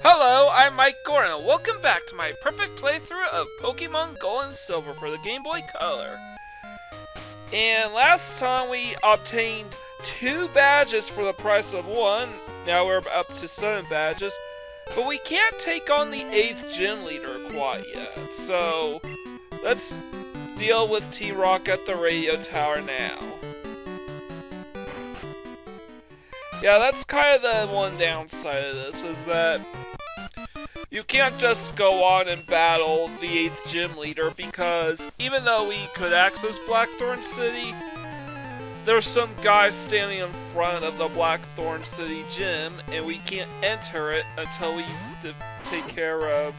Hello, I'm Mike Gordon, and welcome back to my perfect playthrough of Pokemon Gold and Silver for the Game Boy Color. And last time we obtained 2 badges for the price of 1, now we're up to 7 badges, but we can't take on the 8th gym leader quite yet, so let's deal with T-Rock at the radio tower now. Yeah, that's kind of the one downside of this, is that you can't just go on and battle the 8th gym leader, because even though we could access Blackthorn City, there's some guy standing in front of the Blackthorn City gym, and we can't enter it until we take care of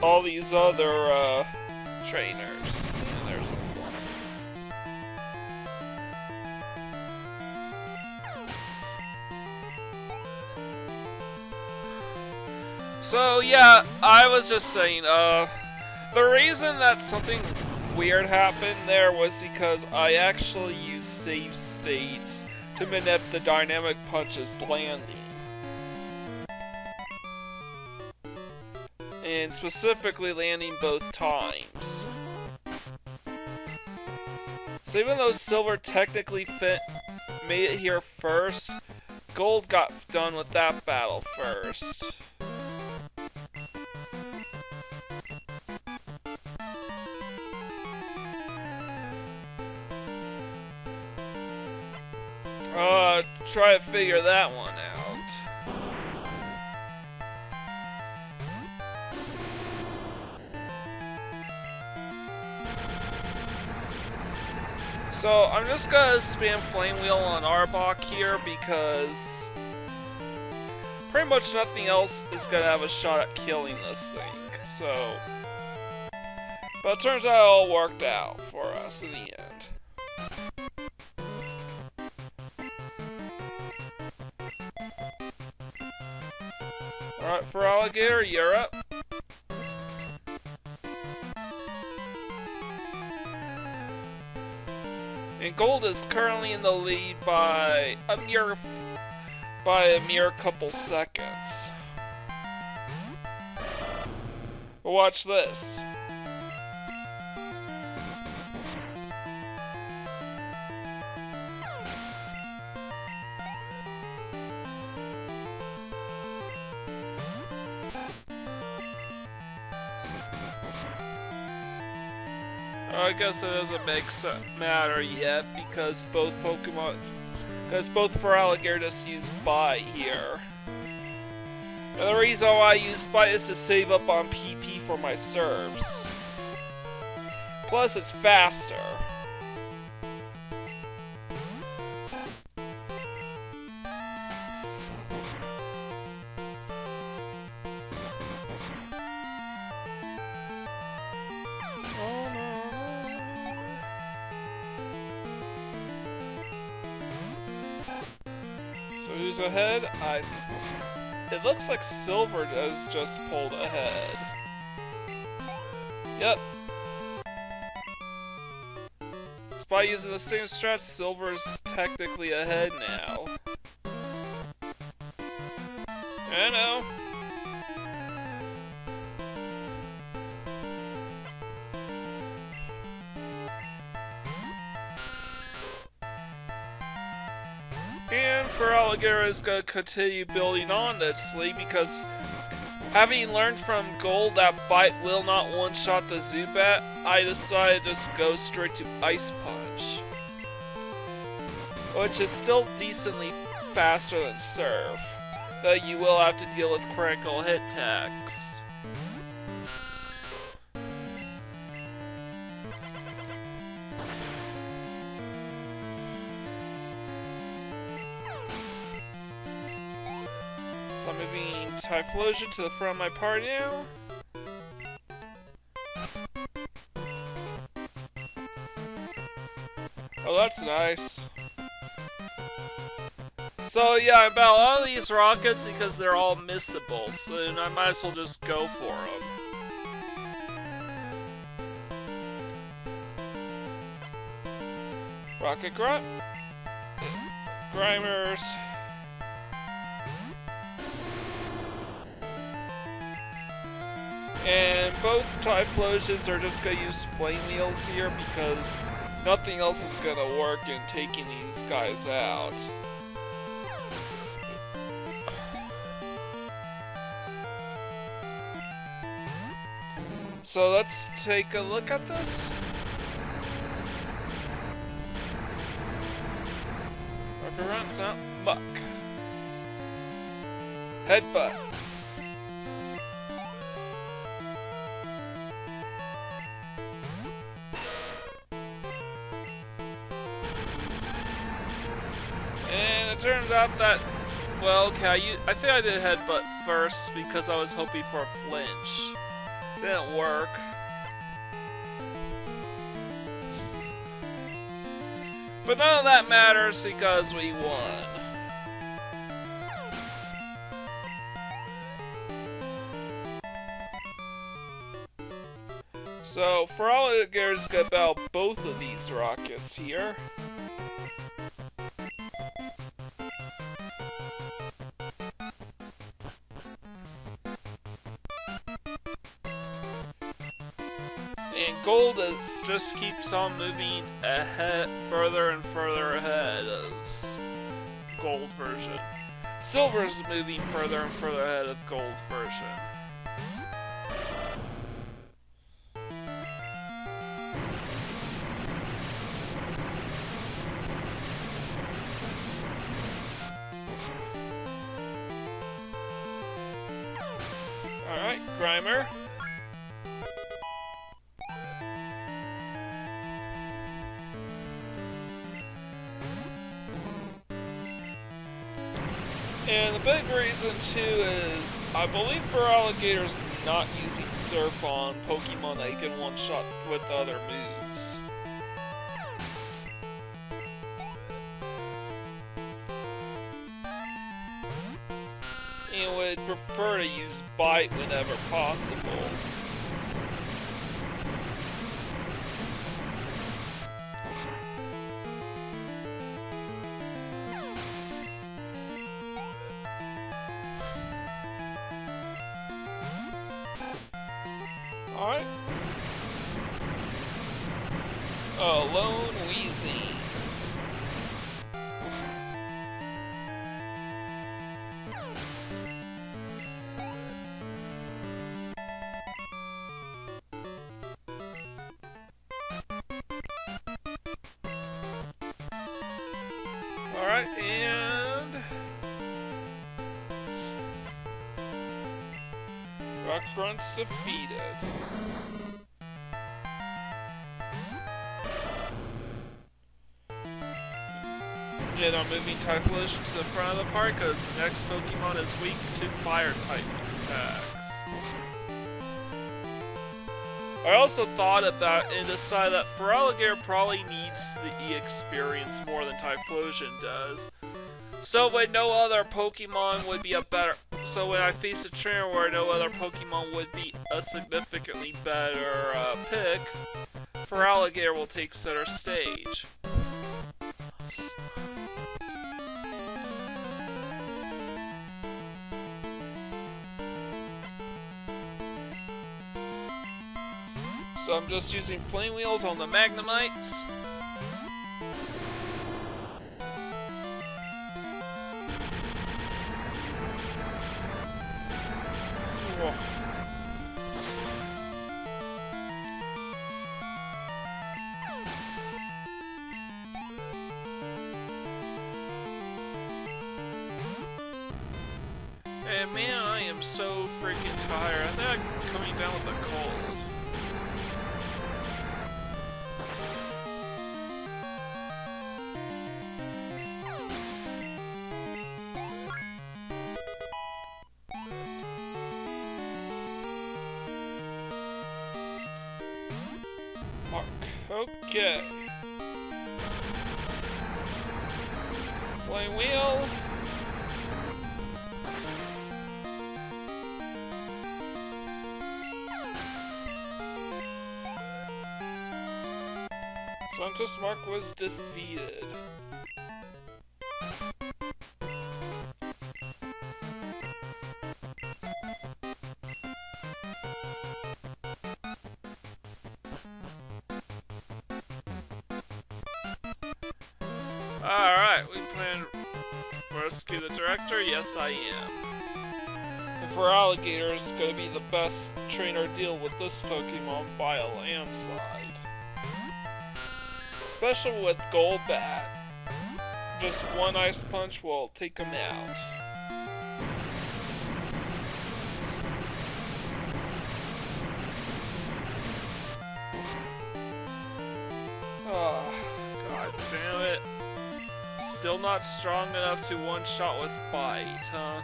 all these other trainers. And there's one. So yeah, I was just saying, the reason that something weird happened there was because I actually used save states to manip the dynamic punches landing. And specifically landing both times. So even though Silver technically made it here first, Gold got done with that battle first. Try to figure that one out. So I'm just gonna spam Flame Wheel on Arbok here because pretty much nothing else is gonna have a shot at killing this thing. So, but it turns out it all worked out for us in the end. Alright, for Alligator, you're up. And Gold is currently in the lead by a mere couple seconds. But watch this. I guess it doesn't matter yet because both Feraligatr just use Bite here. And the reason why I use Bite is to save up on PP for my serves. Plus, it's faster. So who's ahead? It looks like Silver has just pulled ahead. Yep. Despite using the same stretch, Silver's technically ahead now. I know. And Feraligatr is going to continue building on this lead because having learned from Gold that Bite will not one-shot the Zubat, I decided to just go straight to Ice Punch. Which is still decently faster than Surf, though you will have to deal with critical hit tags. I'm moving Typhlosion to the front of my party now. Oh, that's nice. So yeah, I battle all of these rockets because they're all missable, so I might as well just go for them. Rocket Grunt. Grimers. And both Typhlosions are just gonna use Flame Wheels here because nothing else is gonna work in taking these guys out. So let's take a look at this. Represents out Muck. Headbutt. And it turns out that, well, okay, I think I did Headbutt first because I was hoping for a flinch. Didn't work. But none of that matters because we won. So, for all it cares about both of these rockets here. And gold just keeps on moving ahead, further and further ahead of gold version. Silver's moving further and further ahead of gold version. Alright, Grimer. And the big reason too is, I believe for alligators not using Surf on Pokemon that you can one-shot with other moves. And would prefer to use Bite whenever possible. Alright. Oh, Lone Wheezy. Alright, and Rock Grunt's defeated. And I'm moving Typhlosion to the front of the park because the next Pokemon is weak to fire type attacks. I also thought about and decided that Feraligatr probably needs the experience more than Typhlosion does. So when no other Pokemon would be so when I face a trainer where no other Pokemon would be a significantly better pick, Feraligatr will take center stage. So I'm just using Flame Wheels on the Magnemites. Whoa. And man, I am so freaking tired. I think I'm coming down with a cold. Okay. Flame Wheel. Santos was defeated. Alright, we plan to rescue the director? Yes, I am. And for alligator, it's gonna be the best trainer deal with this Pokemon by a landslide. Especially with Golbat. Just one Ice Punch will take him out. Oh, god damn it. Still not strong enough to one-shot with Bite, huh?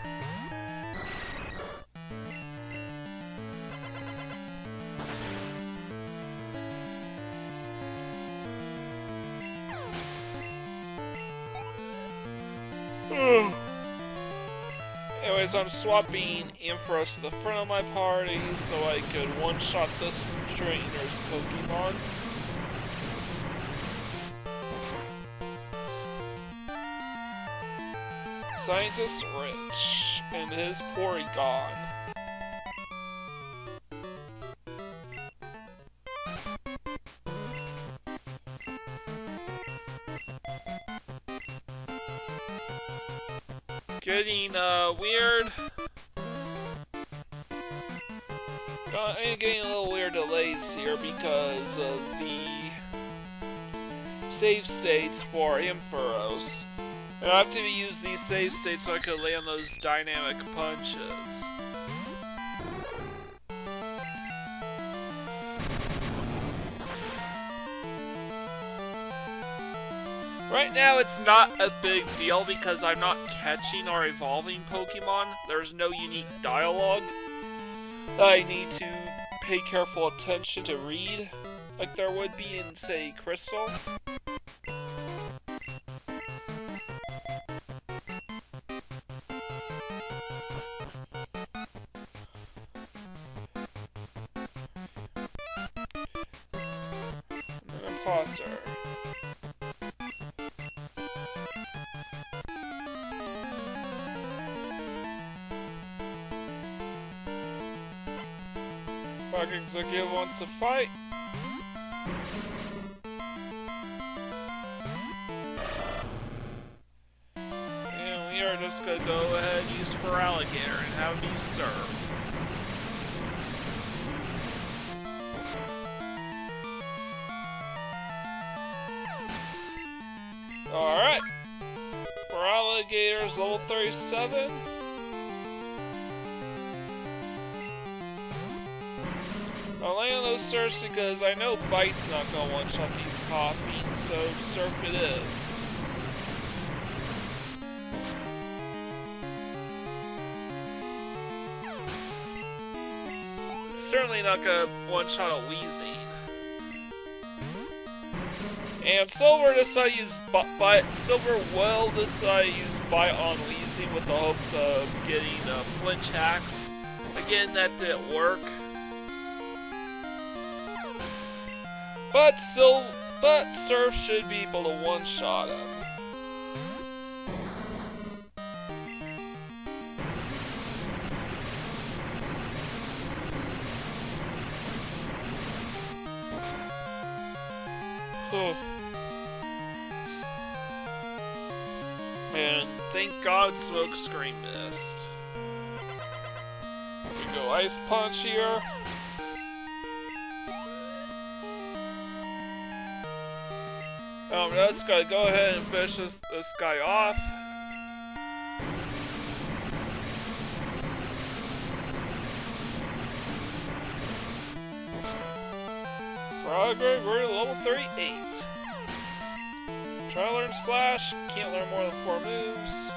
Anyways, I'm swapping Ampharos to the front of my party so I could one-shot this trainer's Pokemon. Scientist Rich and his Porygon. Getting weird. I'm getting a little weird delays here because of the save states for Ampharos. And I have to use these save states so I can land those dynamic punches. Right now it's not a big deal because I'm not catching or evolving Pokemon. There's no unique dialogue that I need to pay careful attention to read, like there would be in, say, Crystal. An imposter. Park executive wants to fight. And we are just gonna go ahead and use for alligator and have him use surf. Alright. For alligators level 37. I'll lay on those surfs because I know Bite's not gonna one-shot these coffee, so surf it is. It's certainly not gonna one-shot a Wheezing. And Silver decided to use Silver will decide to use Bite on Wheezing with the hopes of getting a flinch hacks. Again, that didn't work. But Surf should be able to one-shot him. And thank God Smokescreen missed. We go Ice Punch here. Let's go ahead and finish this guy off. Frogger, we're level 38. Try to learn Slash, can't learn more than 4 moves.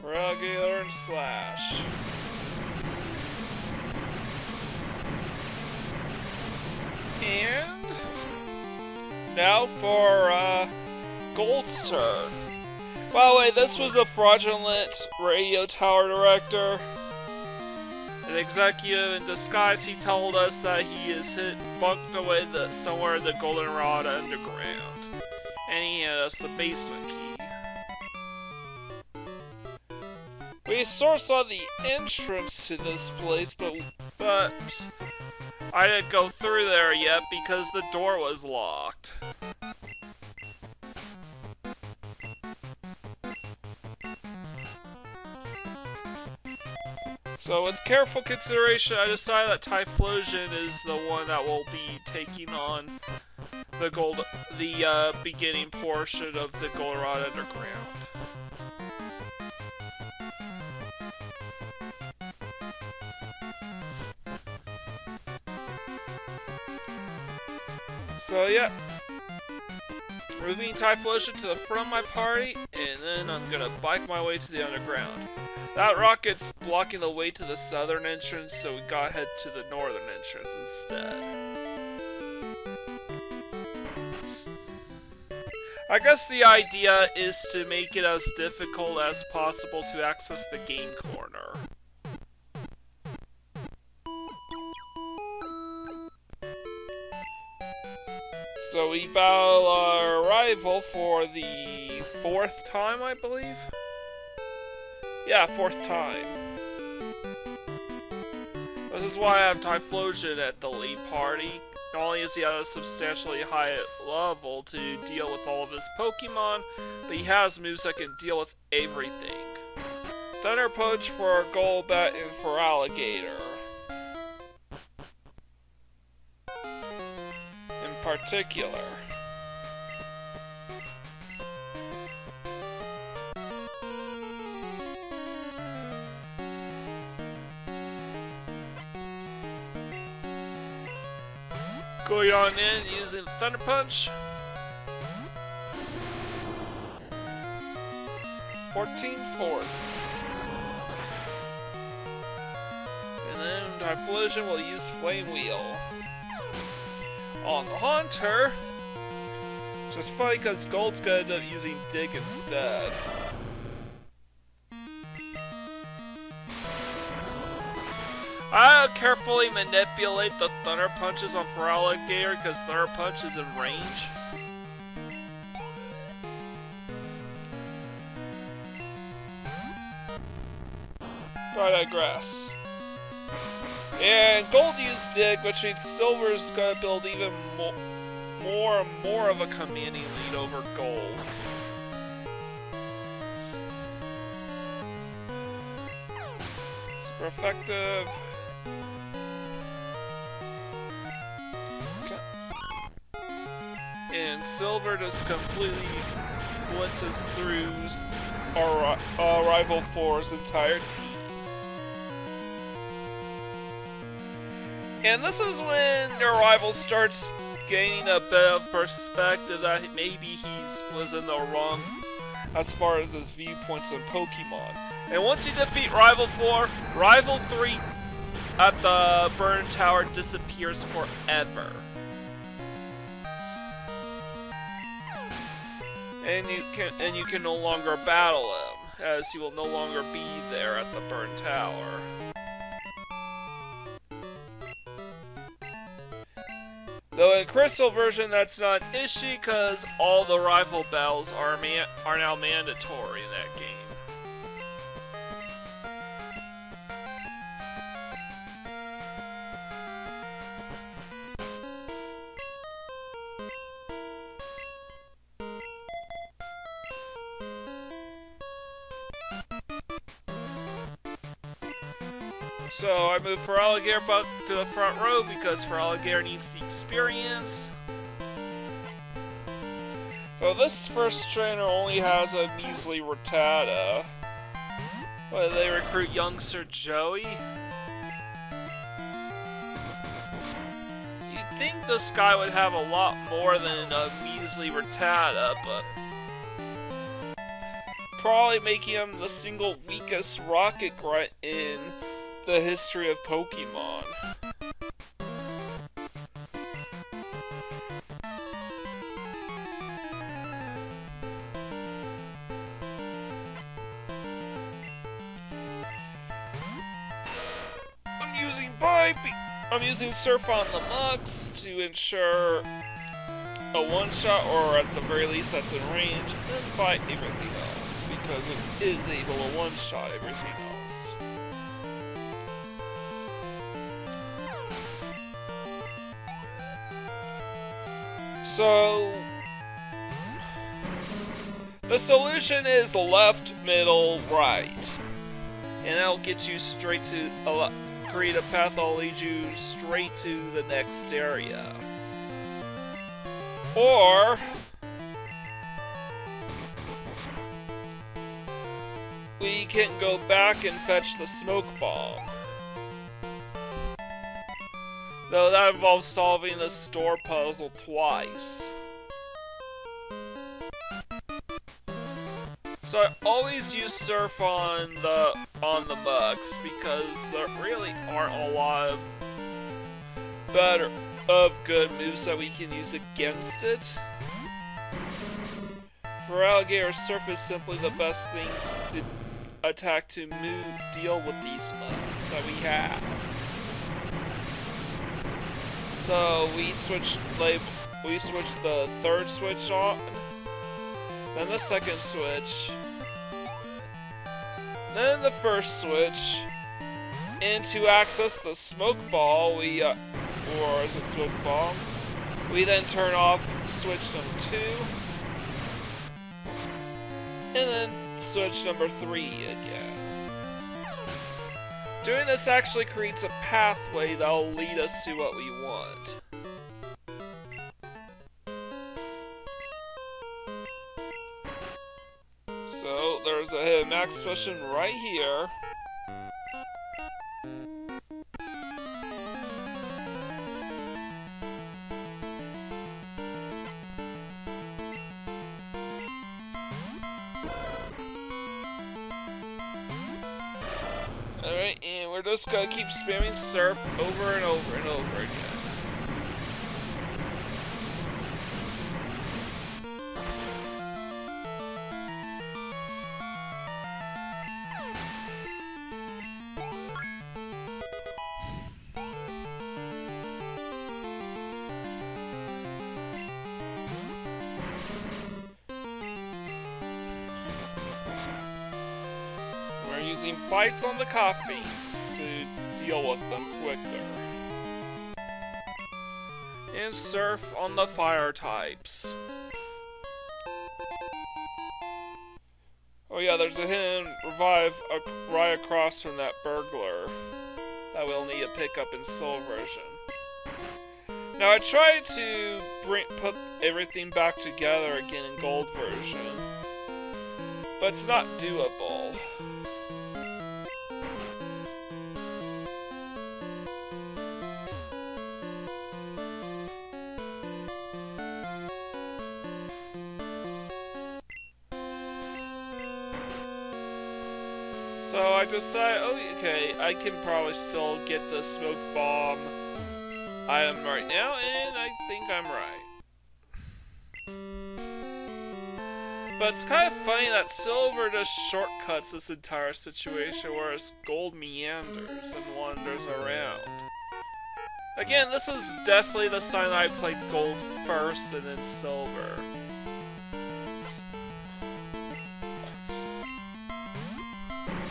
Froggy, learn Slash. And now for Gold's turn. By the way, this was a fraudulent radio tower director. An executive in disguise, he told us that he is bunked away somewhere in the Goldenrod underground. And he handed us the basement key. We sourced on the entrance to this place, but I didn't go through there yet because the door was locked. So with careful consideration, I decided that Typhlosion is the one that will be taking on the beginning portion of the Goldenrod Underground. So yeah, moving Typhlosion to the front of my party, and then I'm gonna bike my way to the underground. That rocket's blocking the way to the southern entrance, so we gotta head to the northern entrance instead. I guess the idea is to make it as difficult as possible to access the game corner. So we battle our rival for the 4th time, I believe? Yeah, 4th time. This is why I have Typhlosion at the lead party. Not only is he at a substantially high level to deal with all of his Pokemon, but he has moves that can deal with everything. Thunder Punch for Golbat and for Alligator. In particular. Going on in using Thunder Punch. 14-4. And then Typhlosion will use Flame Wheel on the Haunter. Just funny because Gold's gonna end up using Dig instead. I carefully manipulate the Thunder Punches on Feraligatr because Thunder Punch is in range. But I digress. And Gold used Dig, which means Silver's gonna build even more of a commanding lead over Gold. Super effective. And Silver just completely blitzes through our rival four's entire team. And this is when their rival starts gaining a bit of perspective that maybe he was in the wrong as far as his viewpoints on Pokemon. And once you defeat Rival 4, Rival 3 at the Burn Tower disappears forever. And you can no longer battle him, as he will no longer be there at the Burn Tower. Though in Crystal version, that's not an issue because all the rival battles are now mandatory in that game. So I moved Feraligatr back to the front row because Feraligatr needs the experience. So this first trainer only has a measly Rattata. Why did they recruit youngster Joey? You'd think this guy would have a lot more than a measly Rattata, but probably making him the single weakest rocket grunt in the history of Pokemon. I'm using Surf on the Mux to ensure a one-shot, or at the very least that's in range, and then fight everything else, because it is able to one-shot everything else. So the solution is left, middle, right. and that'll get you straight to create a path that'll lead you straight to the next area. Or we can go back and fetch the smoke bomb. Though that involves solving the store puzzle twice. So I always use Surf on the Mugs because there really aren't a lot of good moves that we can use against it. For Alligator, Surf is simply the best things to attack to deal with these Mugs that we have. So we switch the third switch on, then the second switch, then the first switch, and to access the smoke ball, or is it smoke bomb? We then turn off switch number 2, and then switch number 3 again. Doing this actually creates a pathway that will lead us to what we want. So there's a hidden max mission right here. Alright, and we're just gonna keep spamming Surf over and over and over again. Using bites on the coffee to deal with them quicker. And Surf on the fire types. Oh yeah, there's a hidden revive right across from that burglar that we'll need to pick up in Soul version. Now I tried to put everything back together again in Gold version, but it's not doable. So I decided, okay, I can probably still get the smoke bomb item right now, and I think I'm right. But it's kind of funny that Silver just shortcuts this entire situation, whereas Gold meanders and wanders around. Again, this is definitely the sign that I played Gold first and then Silver.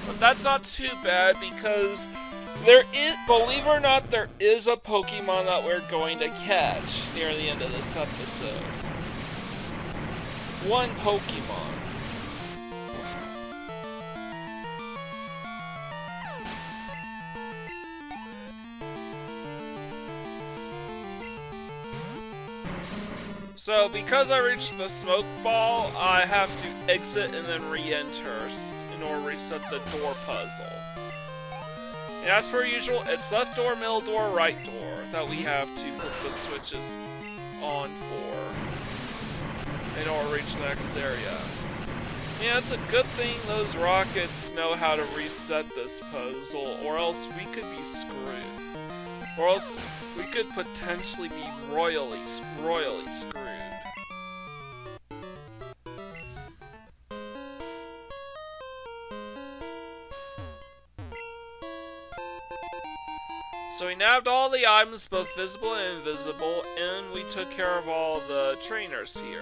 But that's not too bad because there is, believe it or not, there is a Pokemon that we're going to catch near the end of this episode. One Pokemon. So because I reached the smoke ball, I have to exit and then re-enter in order to reset the door puzzle. And as per usual, it's left door, middle door, right door that we have to flip the switches on for in order to reach the next area. Yeah, it's a good thing those rockets know how to reset this puzzle, or else we could be screwed. Or else we could potentially be royally screwed. So we nabbed all the items, both visible and invisible, and we took care of all the trainers here.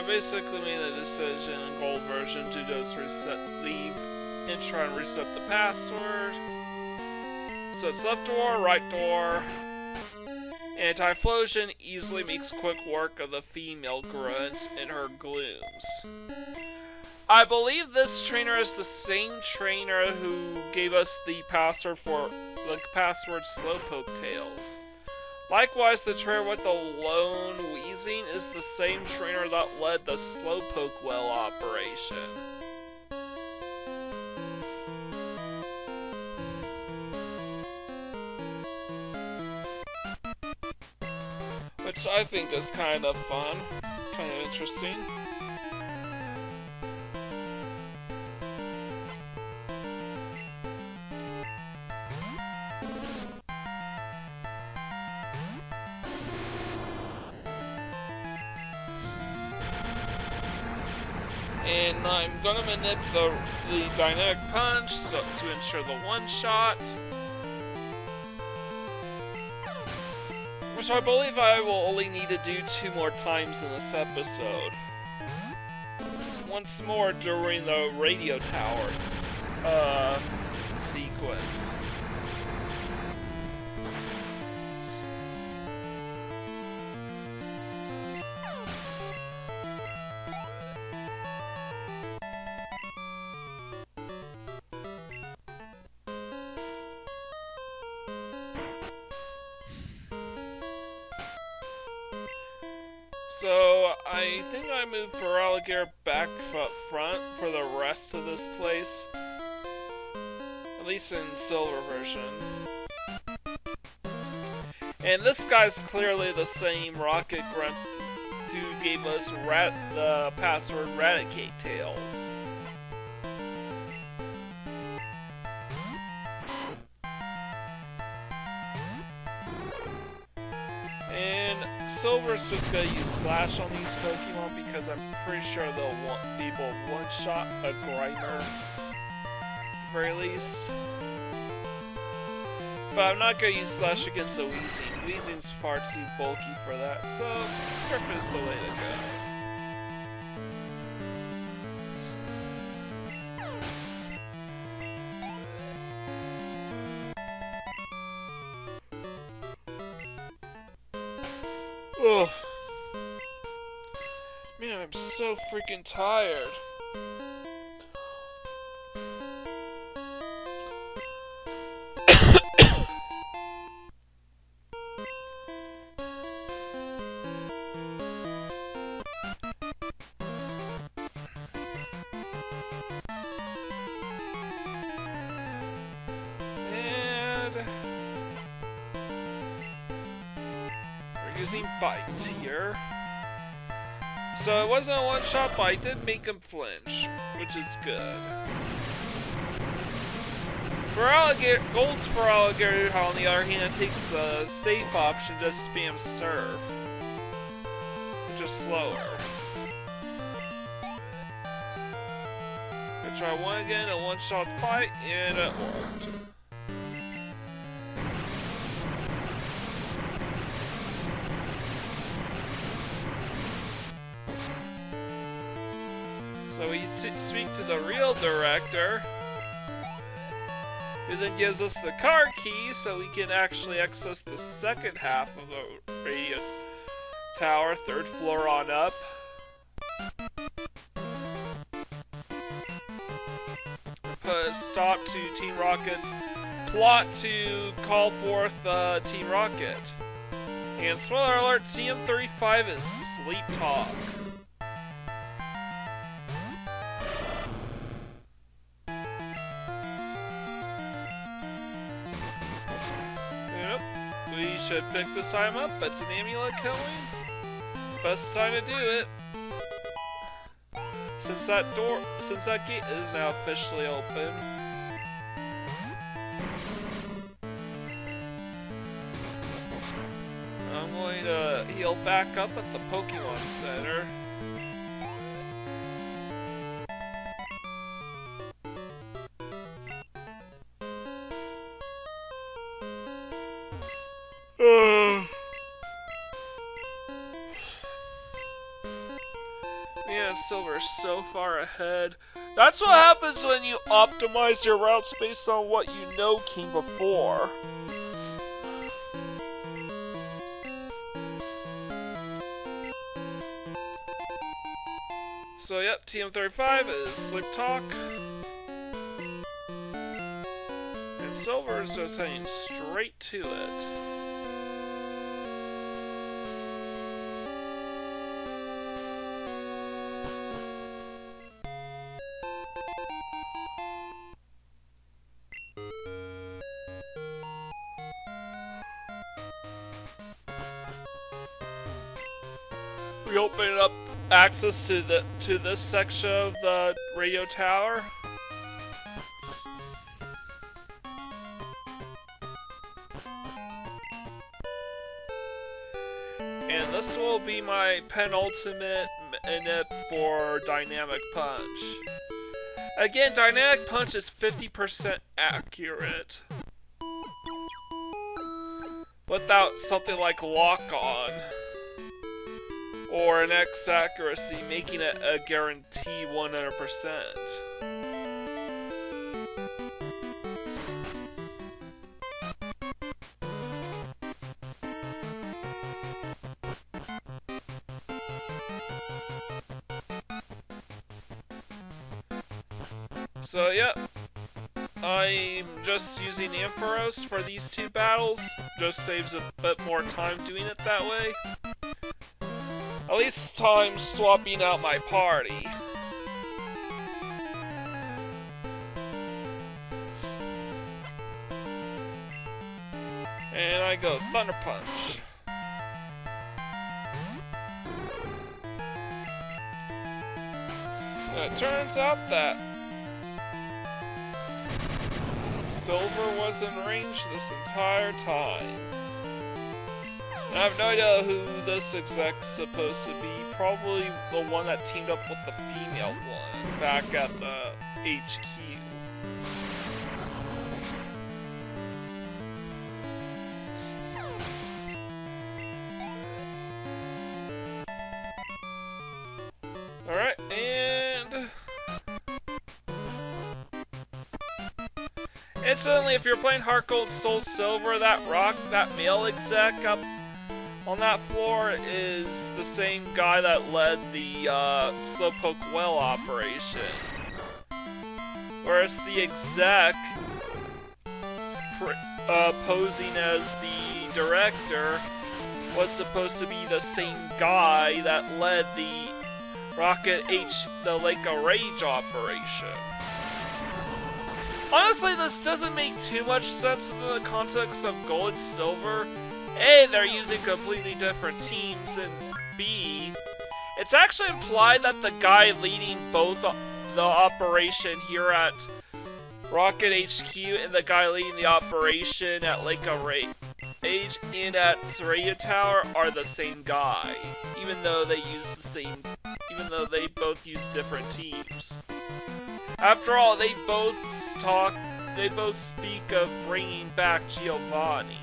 basically made a decision in gold version to just leave and try and reset the password. So it's left door, right door. Anti-Flosion easily makes quick work of the female grunt and her glooms. I believe this trainer is the same trainer who gave us the password for the password Slowpoke Tails. Likewise, the trainer with the lone wheezing is the same trainer that led the Slowpoke well operation. Which I think is kind of fun, kind of interesting. And I'm gonna manip the dynamic punch to ensure the one-shot. Which I believe I will only need to do 2 more times in this episode. Once more during the radio tower sequence. So, I think I moved Feraligatr back up front for the rest of this place. At least in silver version. And this guy's clearly the same Rocket Grunt who gave us the password Raticate Tails. Silver's just gonna use Slash on these Pokemon because I'm pretty sure they'll be able to one-shot a Grimer, at the very least. But I'm not gonna use Slash against a Weezing. Weezing's far too bulky for that, so Surf is the way to go. Ugh. Man, I'm so freaking tired. Using Bite here. So it wasn't a one-shot, but I did make him flinch, which is good. Gold's Feraligatr, on the other hand, takes the safe option, just spam Surf, which is slower. I try one again, a one-shot Bite, and it worked. So we speak to the real director, who then gives us the car key so we can actually access the second half of the radio tower, 3rd floor on up. Put a stop to Team Rocket's plot to call forth Team Rocket. And spoiler alert, TM35 is Sleep Talk. We should pick this time up. It's an amulet killing. Best time to do it. Since that gate is now officially open. I'm going to heal back up at the Pokemon Center. Silver is so far ahead. That's what happens when you optimize your routes based on what you know came before. So yep, TM35 is Sleep Talk. And Silver is just heading straight to it. We open up access to this section of the radio tower. And this will be my penultimate minute for Dynamic Punch. Again, Dynamic Punch is 50% accurate. Without something like Lock On. Or an X accuracy, making it a guarantee 100%. So yeah, I'm just using Ampharos for these two battles. Just saves a bit more time doing it that way. At least time swapping out my party. And I go Thunder Punch. And it turns out that Silver was in range this entire time. I have no idea who this exec's supposed to be. Probably the one that teamed up with the female one back at the HQ. Alright, and incidentally, if you're playing Heart Gold Soul Silver, that male exec up on that floor is the same guy that led the Slowpoke Well operation. Whereas the exec, posing as the director, was supposed to be the same guy that led the the Lake of Rage operation. Honestly, this doesn't make too much sense in the context of Gold and Silver. A, they're using completely different teams, and B, it's actually implied that the guy leading both the operation here at Rocket HQ and the guy leading the operation at Lake of Rage and at Radio Tower are the same guy, even though they both use different teams. After all, they both speak of bringing back Giovanni.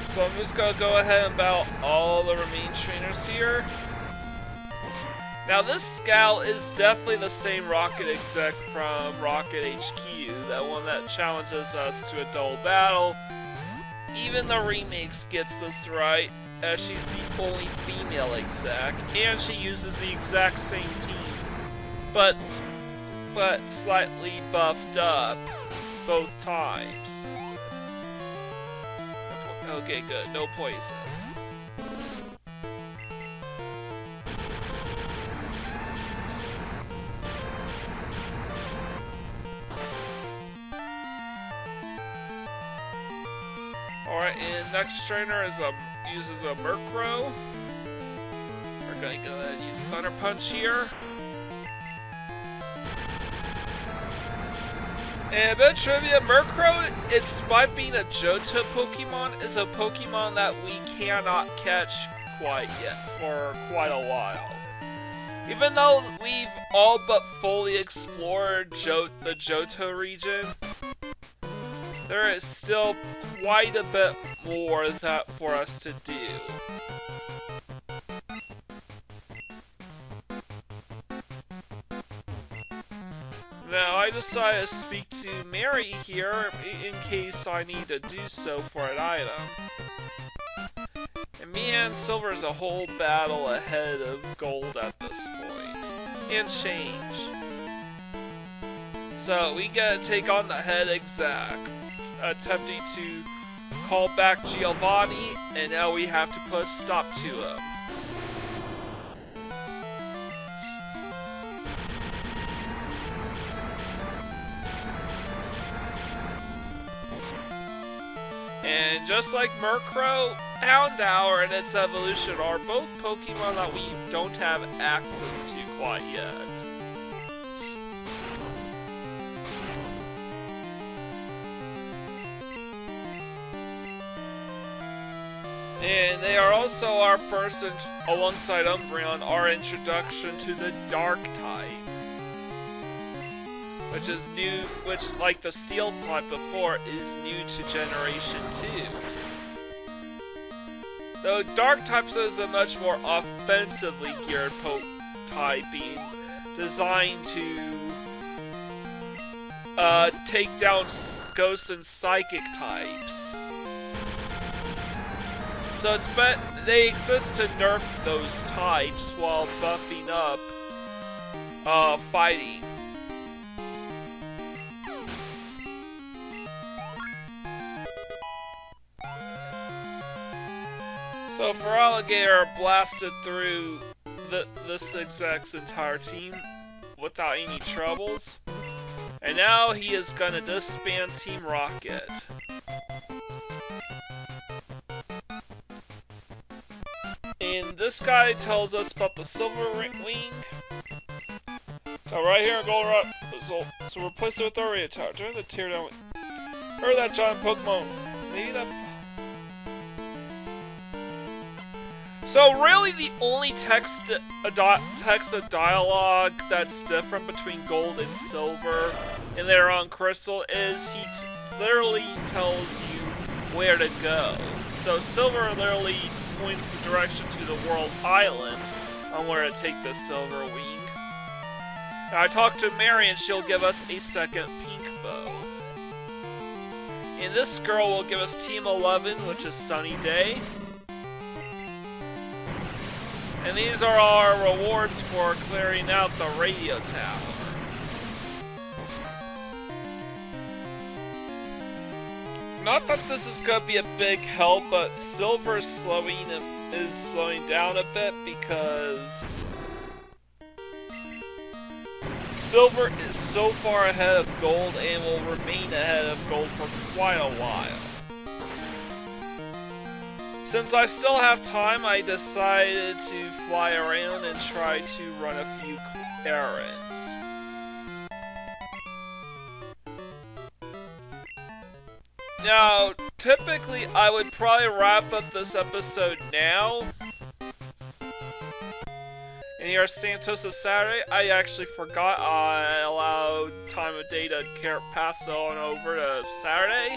So I'm just gonna go ahead and battle all the remaining trainers here. Now this gal is definitely the same Rocket exec from Rocket HQ, that one that challenges us to a duel battle. Even the remakes gets this right, as she's the only female exec, and she uses the exact same team, but slightly buffed up both times. Okay, good. No poison. Alright, and next trainer uses a Murkrow. We're gonna go ahead and use Thunder Punch here. And a bit of trivia, Murkrow, despite being a Johto Pokemon, is a Pokemon that we cannot catch quite yet, for quite a while. Even though we've all but fully explored the Johto region, there is still quite a bit more for us to do. Now, I decided to speak to Mary here in case I need to do so for an item. And me and Silver is a whole battle ahead of Gold at this point. And change. So, we gotta take on the head exec, attempting to call back Giovanni, and now we have to put a stop to him. And just like Murkrow, Houndour and its evolution are both Pokemon that we don't have access to quite yet. And they are also our first, alongside Umbreon, our introduction to the Dark type. Which is new, which, like the Steel type before, is new to Generation 2. Though Dark types is a much more offensively geared type, being designed to take down Ghost and Psychic types. So they exist to nerf those types while buffing up fighting. So Feraligatr blasted through this exec's entire team without any troubles. And now he is gonna disband Team Rocket. And this guy tells us about the Silver Wing. So right here in Goldenrod, so replace it with our radio tower. During the teardown, heard that giant Pokemon. Maybe that. So really, the only text of dialogue that's different between Gold and Silver, and they're on Crystal, is he literally tells you where to go. So Silver literally points the direction to the World Islands on where to take the Silver Wing. Now, I talked to Mary and she'll give us a second pink bow. And this girl will give us TM11, which is Sunny Day. And these are our rewards for clearing out the radio tower. Not that this is going to be a big help, but Silver is slowing down a bit because Silver is so far ahead of Gold and will remain ahead of Gold for quite a while. Since I still have time, I decided to fly around and try to run a few errands. Now, typically I would probably wrap up this episode now. And here's Santos of Saturday. I actually forgot I allowed time of day to pass on over to Saturday.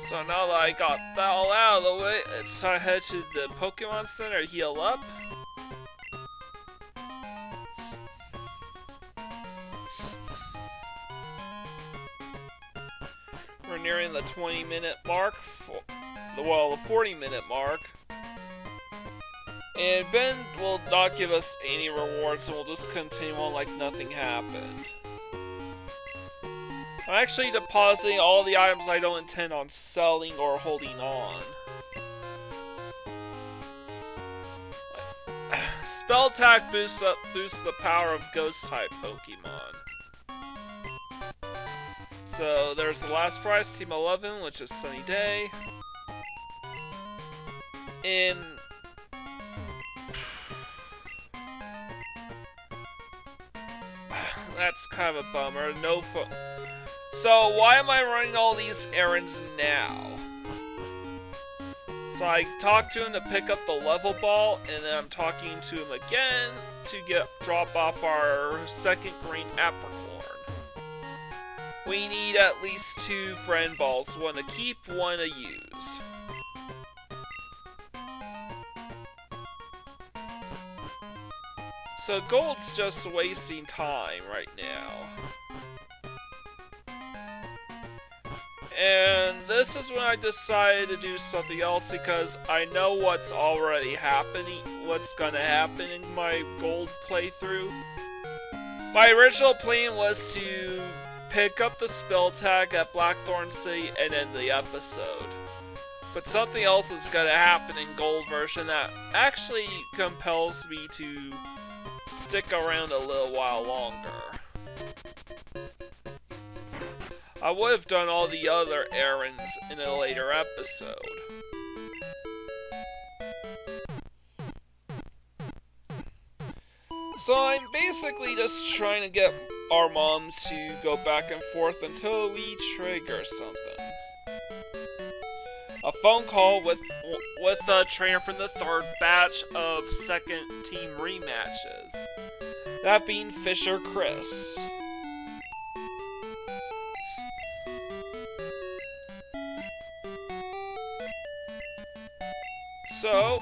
So now that I got that all out of the way, it's time to head to the Pokemon Center to heal up. We're nearing the 20-minute mark, the 40-minute mark. And Ben will not give us any rewards, and we'll just continue on like nothing happened. I'm actually depositing all the items I don't intend on selling or holding on. Spell attack boosts the power of Ghost-type Pokemon. So there's the last prize, Team 11, which is Sunny Day. And that's kind of a bummer. So why am I running all these errands now? So I talked to him to pick up the level ball, and then I'm talking to him again to drop off our second Green Apricorn. We need at least 2 friend balls, one to keep, one to use. So Gold's just wasting time right now. And this is when I decided to do something else because I know what's already happening, what's gonna happen in my Gold playthrough. My original plan was to pick up the spell tag at Blackthorn City and end the episode. But something else is gonna happen in Gold version that actually compels me to stick around a little while longer. I would have done all the other errands in a later episode. So I'm basically just trying to get our moms to go back and forth until we trigger something. A phone call with a trainer from the 3rd batch of second team rematches. That being Fisher Chris. So,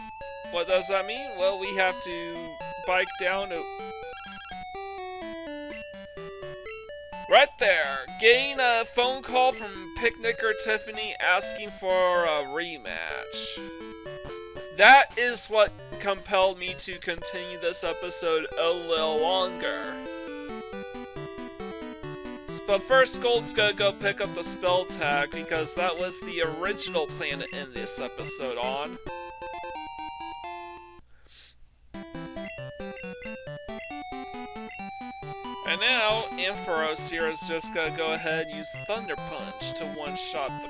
what does that mean? Well, we have to bike down to... Right there! Getting a phone call from Picnicker Tiffany asking for a rematch. That is what compelled me to continue this episode a little longer. But first, Gold's gonna go pick up the spell tag because that was the original plan to end this episode on. And now, Ampharos here is just gonna go ahead and use Thunder Punch to one-shot the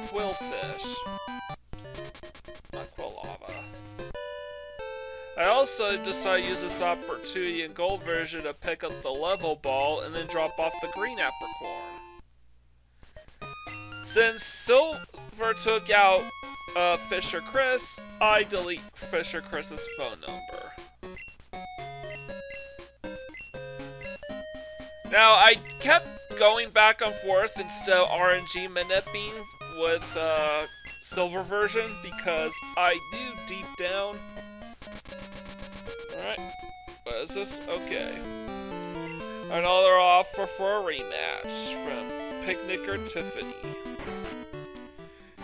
Quillfish. Not Quillava. I also decided to use this opportunity in Gold version to pick up the level ball and then drop off the Green Apricorn. Since Silver took out Fisher Chris, I delete Fisher Chris's phone number. Now, I kept going back and forth instead of RNG manipping with Silver version because I knew deep down. Alright, what is this? Okay. Another offer for a rematch from Picnicker Tiffany,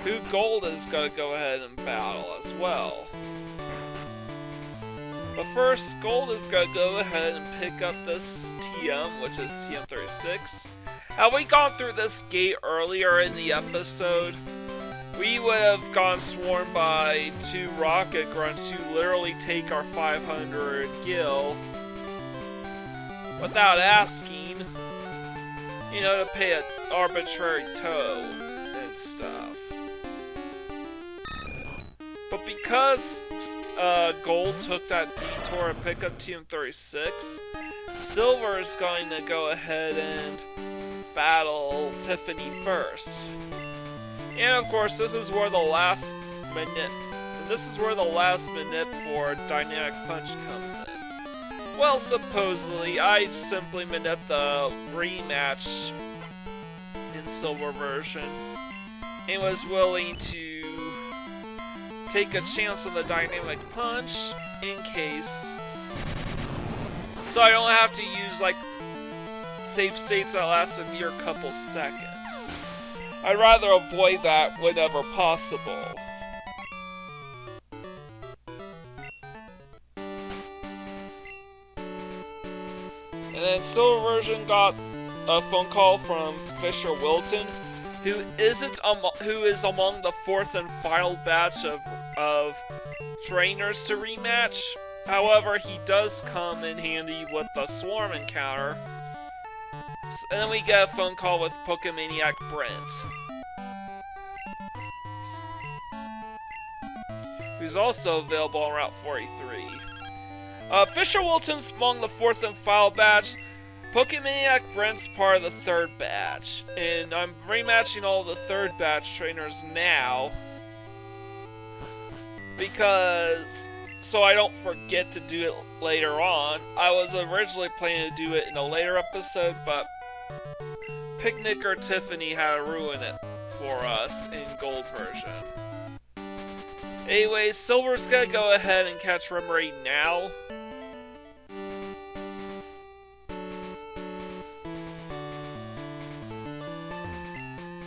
who Gold is gonna go ahead and battle as well. But first, Gold is gonna go ahead and pick up this TM, which is TM36. Had we gone through this gate earlier in the episode, we would have gone swarmed by 2 rocket grunts who literally take our 500 gil without asking, you know, to pay an arbitrary toll and stuff. But because Gold took that detour and pick up TM36, Silver is going to go ahead and battle Tiffany first. And of course, this is where the last manip for Dynamic Punch comes in. Well, supposedly, I simply manip the rematch in Silver version and was willing to take a chance on the Dynamic Punch in case, so I don't have to use like save states that last a mere couple seconds. I'd rather avoid that whenever possible. And then Silver version got a phone call from Fisher Wilton, who is among the 4th and final batch of trainers to rematch. However, he does come in handy with the Swarm encounter. And then we get a phone call with Pokemaniac Brent, who's also available on Route 43. Fisher Wilton's among the 4th and final batch. Pokemaniac Brent's part of the 3rd batch, and I'm rematching all the 3rd batch trainers now. because so I don't forget to do it later on. I was originally planning to do it in a later episode, but Picnicker Tiffany had to ruin it for us in gold version. Anyways, Silver's gonna go ahead and catch Remoraid now.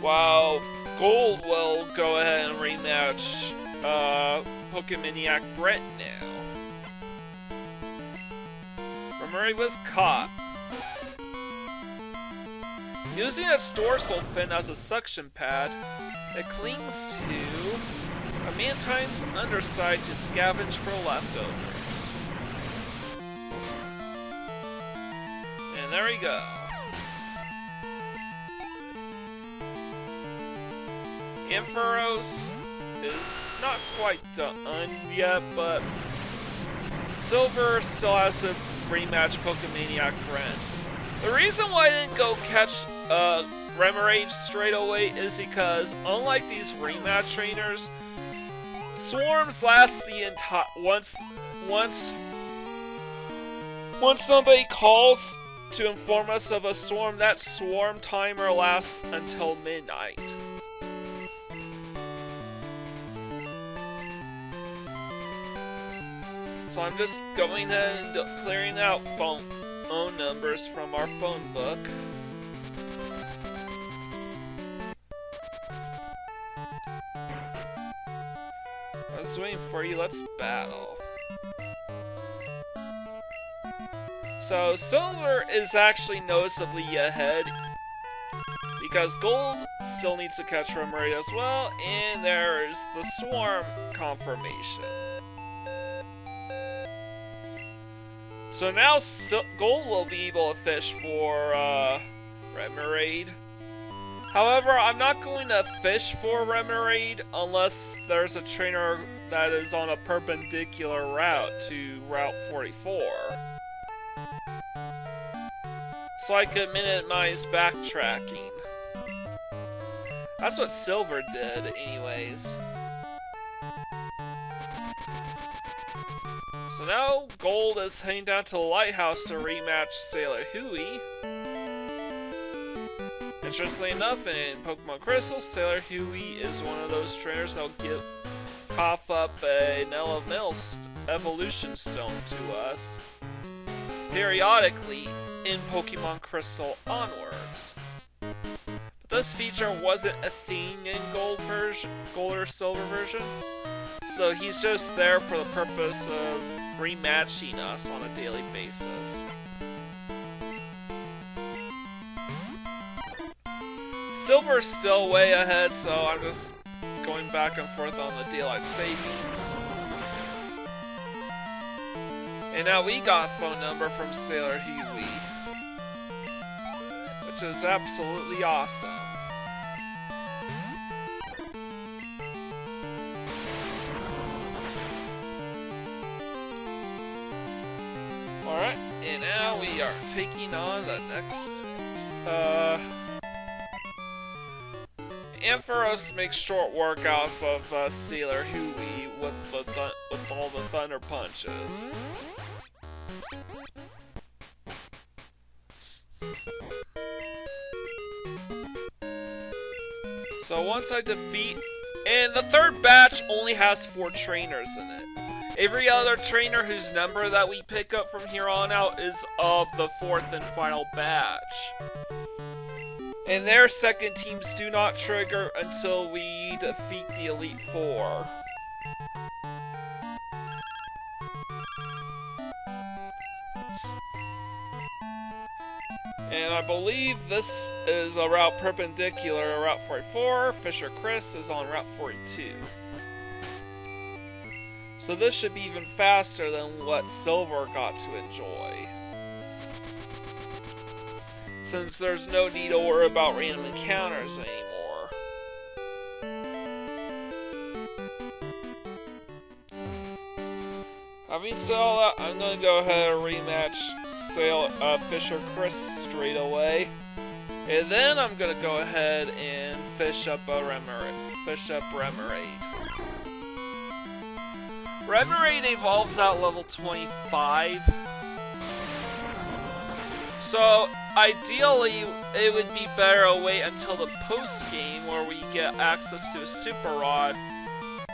While Gold will go ahead and rematch Pokemaniac Brent now. Remoraid was caught. Using its dorsal fin as a suction pad, it clings to a Mantine's underside to scavenge for leftovers. And there we go. Ampharos is not quite done yet, but Silver still has to rematch Pokemaniac Brent. The reason why I didn't go catch Remoraid straight away is because, unlike these rematch trainers, swarms last the entire once somebody calls to inform us of a swarm, that swarm timer lasts until midnight. So I'm just going ahead and clearing out phone numbers from our phone book. I was waiting for you, let's battle. So Silver is actually noticeably ahead because Gold still needs to catch Remoraid as well, and there's the swarm confirmation. So now Gold will be able to fish for Remoraid. However, I'm not going to fish for Remoraid unless there's a trainer that is on a perpendicular route to Route 44. So I could minimize backtracking. That's what Silver did, anyways. So now Gold is heading down to the lighthouse to rematch Sailor Huey. Interestingly enough, in Pokemon Crystal, Sailor Huey is one of those trainers that'll cough up an elemental evolution stone to us periodically in Pokemon Crystal onwards. But this feature wasn't a thing in Gold or Silver version. So he's just there for the purpose of rematching us on a daily basis. Silver's still way ahead, so I'm just going back and forth on the daylight savings. And now we got a phone number from Sailor Huey, which is absolutely awesome. Alright, and now we are taking on the next, Ampharos makes short work out of Sailor Huey with all the thunder punches. So once I defeat, and the third batch only has 4 trainers in it. Every other trainer whose number that we pick up from here on out is of the 4th and final batch. And their second teams do not trigger until we defeat the Elite Four. And I believe this is a route perpendicular to Route 44. Fisher Chris is on Route 42. So this should be even faster than what Silver got to enjoy, since there's no need to worry about random encounters anymore. Having said all that, I'm going to go ahead and rematch Fisher Chris straight away. And then I'm going to go ahead and fish up Remoraid. Remoraid evolves at level 25. So, ideally, it would be better to wait until the post-game where we get access to a Super Rod.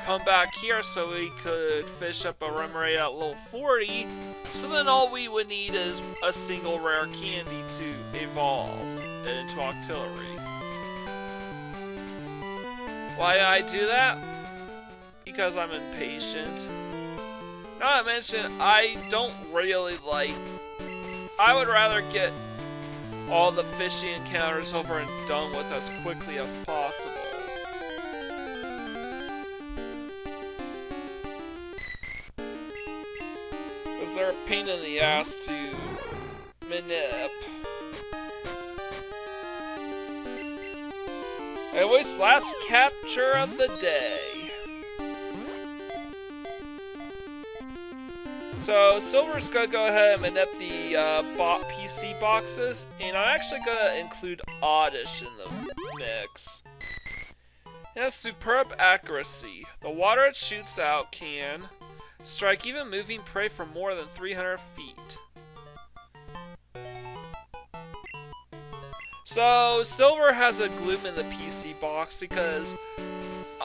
Come back here so we could fish up a Remoraid at level 40. So then all we would need is a single rare candy to evolve into Octillery. Why did I do that? Because I'm impatient. Not to mention, I don't really like... I would rather get all the fishy encounters over and done with as quickly as possible. Because they're a pain in the ass to manip. Anyways, last capture of the day. So, Silver's gonna go ahead and manip the PC boxes, and I'm actually gonna include Oddish in the mix. It has superb accuracy. The water it shoots out can strike even moving prey from more than 300 feet. So, Silver has a Gloom in the PC box because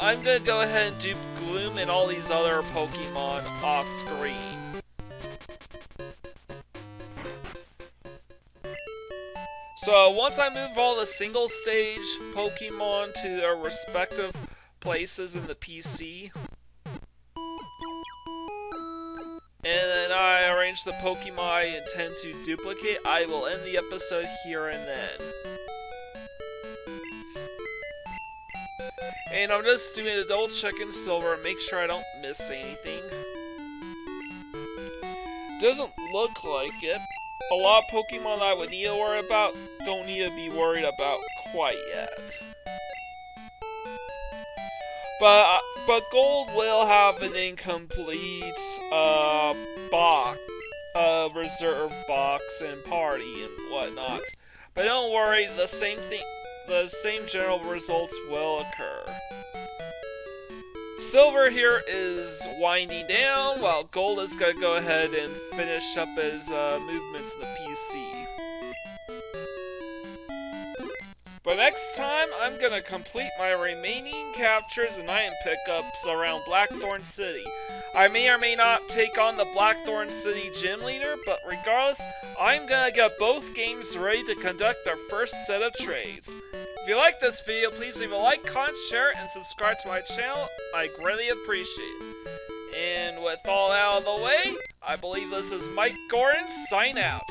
I'm gonna go ahead and dupe Gloom and all these other Pokemon off screen. So once I move all the single stage Pokemon to their respective places in the PC, and then I arrange the Pokemon I intend to duplicate, I will end the episode here and then. And I'm just doing a double check in Silver and make sure I don't miss anything. Doesn't look like it. A lot of Pokemon I would need to worry about don't need to be worried about quite yet. But Gold will have an incomplete reserve box and party and whatnot. But don't worry, the same general results will occur. Silver here is winding down, while Gold is going to go ahead and finish up his movements in the PC. But next time, I'm going to complete my remaining captures and item pickups around Blackthorn City. I may or may not take on the Blackthorn City gym leader, but regardless, I'm going to get both games ready to conduct our first set of trades. If you like this video, please leave a like, comment, share, and subscribe to my channel. I greatly appreciate it. And with all out of the way, I believe this is Mike Gordon, sign out.